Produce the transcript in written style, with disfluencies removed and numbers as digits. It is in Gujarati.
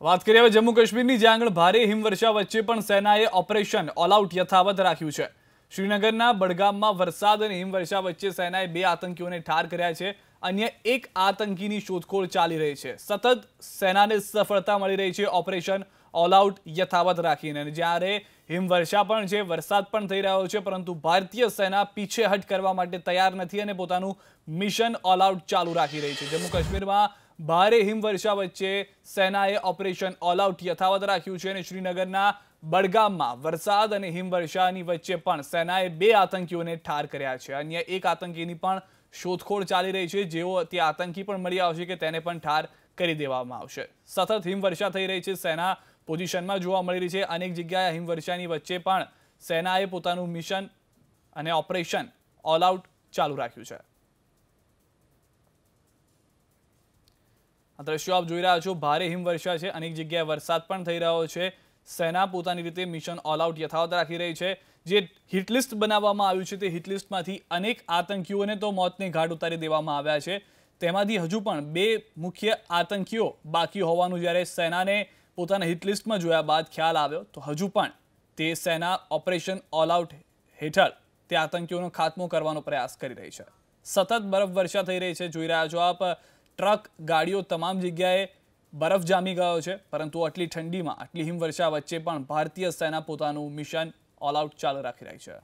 વાત કરીએ હવે જમ્મુ કાશ્મીરની જ્યાં આગળ ભારે હિમવર્ષા વચ્ચે પણ સેનાએ ઓપરેશન ઓલ આઉટ યથાવત રાખ્યું છે। શ્રીનગરના બડગામમાં વરસાદ અને હિમવર્ષા વચ્ચે સેનાએ 2 આતંકીઓને ઠાર કર્યા છે। અન્ય એક આતંકીની શોધખોળ ચાલી રહી છે। સતત સેનાને સફળતા મળી રહી છે ઓપરેશન ઓલ આઉટ યથાવત રાખીને। જ્યારે હિમવર્ષા પણ છે, વરસાદ પણ થઈ રહ્યો છે, પરંતુ ભારતીય સેના પીછેહટ કરવા માટે તૈયાર નથી અને પોતાનું મિશન ઓલ આઉટ ચાલુ રાખી રહી છે। જમ્મુ કાશ્મીરમાં ભારે હિમવર્ષા વચ્ચે સેનાએ ઓપરેશન ઓલ આઉટ યથાવત રાખ્યું છે અને શ્રીનગરના બડગામમાં વરસાદ અને હિમવર્ષાની વચ્ચે પણ સેનાએ 2 આતંકીઓને ઠાર કર્યા છે। અન્ય એક આતંકીની પણ શોધખોળ ચાલી રહી છે। જેઓ તે આતંકી પણ મળી આવશે કે તેને પણ ઠાર કરી દેવામાં આવશે। સતત હિમવર્ષા થઈ રહી છે, સેના પોઝિશનમાં જોવા મળી રહી છે। અનેક જગ્યાએ હિમવર્ષાની વચ્ચે પણ સેનાએ પોતાનું મિશન અને ઓપરેશન ઓલ આઉટ ચાલુ રાખ્યું છે। આ દ્રશ્યો આપ જોઈ રહ્યા છો, ભારે હિમવર્ષા છે, અનેક જગ્યાએ વરસાદ પણ થઈ રહ્યો છે। સેના પોતાની રીતે મિશન ઓલ આઉટ યથાવત રાખી રહી છે। જે હિટલિસ્ટ બનાવવામાં આવ્યું છે તે હિટલિસ્ટમાંથી અનેક આતંકીઓને તો મોતને ઘાટ ઉતારી દેવામાં આવ્યા છે। તેમાંથી હજુ પણ 2 મુખ્ય આતંકીઓ બાકી હોવાનું જ્યારે સેનાને પોતાના હિટલિસ્ટમાં જોયા બાદ ખ્યાલ આવ્યો તો હજુ પણ તે સેના ઓપરેશન ઓલ આઉટ હેઠળ તે આતંકીઓનો ખાત્મો કરવાનો પ્રયાસ કરી રહી છે। સતત બરફવર્ષા થઈ રહી છે, જોઈ રહ્યા છો આપ। ટ્રક, ગાડીઓ તમામ જગ્યાએ બરફ જામી ગયો છે, પરંતુ આટલી ઠંડીમાં, આટલી હિમવર્ષા વચ્ચે પણ ભારતીય સેના પોતાનું મિશન ઓલ આઉટ ચાલુ રાખી રહી છે।